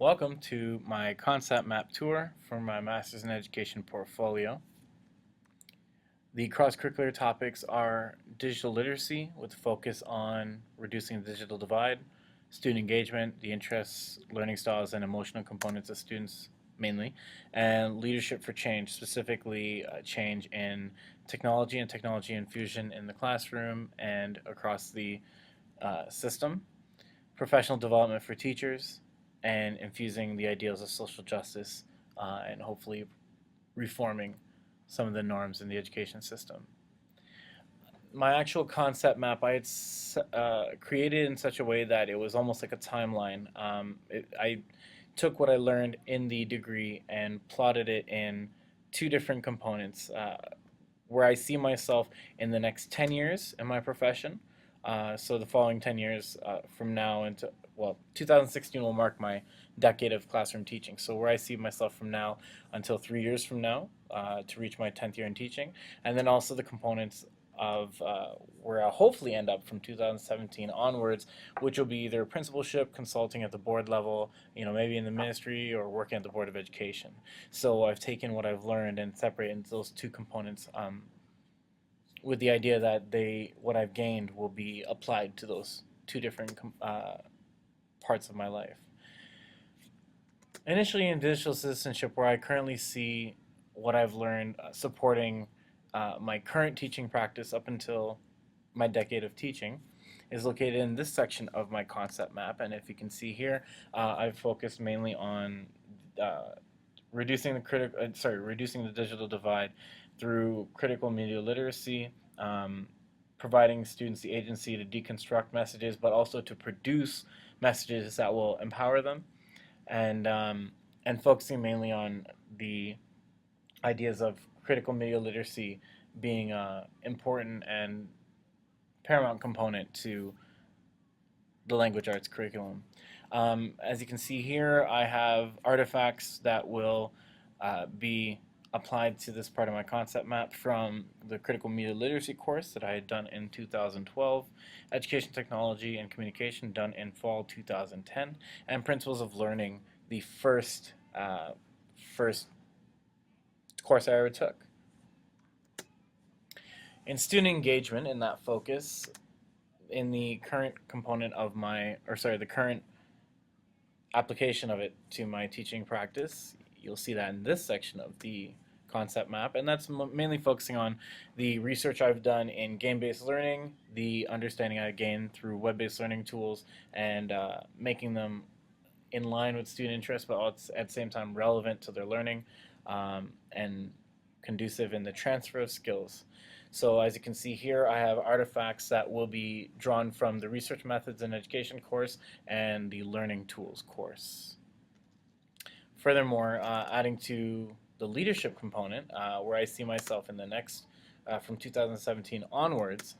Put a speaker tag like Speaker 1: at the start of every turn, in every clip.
Speaker 1: Welcome to my concept map tour for my Masters in Education portfolio. The cross-curricular topics are digital literacy with a focus on reducing the digital divide, student engagement, the interests, learning styles, and emotional components of students mainly, and leadership for change, specifically change in technology and technology infusion in the classroom and across the system, professional development for teachers, and infusing the ideals of social justice and hopefully reforming some of the norms in the education system. My actual concept map I had created in such a way that it was almost like a timeline. I took what I learned in the degree and plotted it in two different components where I see myself in the next 10 years in my profession. So the following 10 years from now into, well, 2016 will mark my decade of classroom teaching. So where I see myself from now until 3 years from now to reach my 10th year in teaching. And then also the components of where I'll hopefully end up from 2017 onwards, which will be either principalship, consulting at the board level, maybe in the ministry or working at the Board of Education. So I've taken what I've learned and separated into those two components with the idea that what I've gained will be applied to those two different parts of my life. Initially in digital citizenship, where I currently see what I've learned supporting my current teaching practice up until my decade of teaching, is located in this section of my concept map. And if you can see here, I've focused mainly on reducing the digital divide through critical media literacy, providing students the agency to deconstruct messages, but also to produce messages that will empower them, and focusing mainly on the ideas of critical media literacy being an important and paramount component to the language arts curriculum. As you can see here, I have artifacts that will be applied to this part of my concept map from the critical media literacy course that I had done in 2012, education technology and communication done in fall 2010, and principles of learning, the first course I ever took. In student engagement, in that focus, in the current component of the current application of it to my teaching practice, you'll see that in this section of the concept map, and that's mainly focusing on the research I've done in game-based learning, the understanding I gained through web-based learning tools, and making them in line with student interest, but at the same time relevant to their learning and conducive in the transfer of skills. So as you can see here, I have artifacts that will be drawn from the Research Methods in Education course and the Learning Tools course. Furthermore, adding to the leadership component, where I see myself in the next, from 2017 onwards,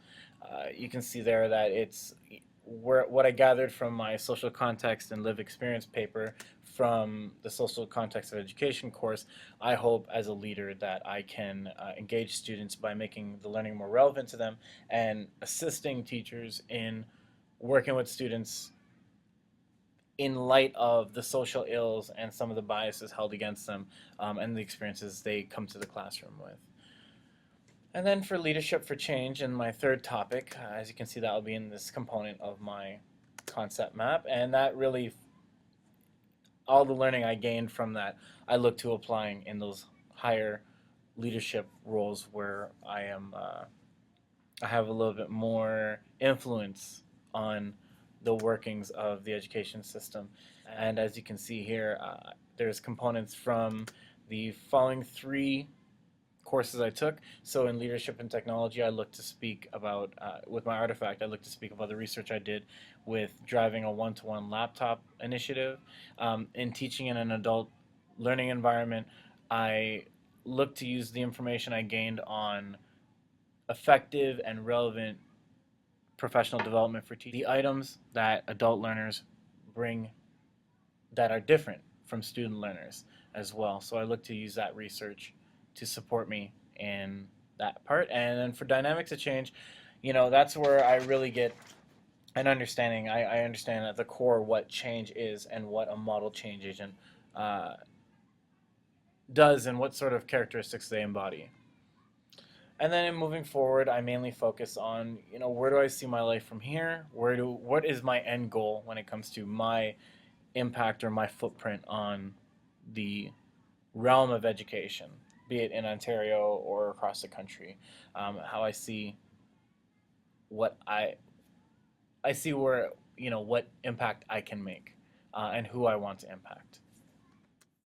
Speaker 1: you can see there that it's what I gathered from my social context and lived experience paper from the social context of education course. I hope as a leader that I can engage students by making the learning more relevant to them and assisting teachers in working with students in light of the social ills and some of the biases held against them and the experiences they come to the classroom with. And then for leadership for change, and my third topic, as you can see, that will be in this component of my concept map, and that really, all the learning I gained from that, I look to applying in those higher leadership roles where I have a little bit more influence on the workings of the education system. And as you can see here, there's components from the following three courses I took. So in leadership and technology, I look to speak about, with my artifact, I look to speak about the research I did with driving a one-to-one laptop initiative. In teaching in an adult learning environment, I look to use the information I gained on effective and relevant professional development for teaching, the items that adult learners bring that are different from student learners as well. So I look to use that research to support me in that part. And then for dynamics of change, that's where I really get and understanding. I understand at the core what change is and what a model change agent uh, does and what sort of characteristics they embody. And then in moving forward, I mainly focus on, where do I see my life from here? What is my end goal when it comes to my impact or my footprint on the realm of education, be it in Ontario or across the country? How I see what I see where, what impact I can make, and who I want to impact.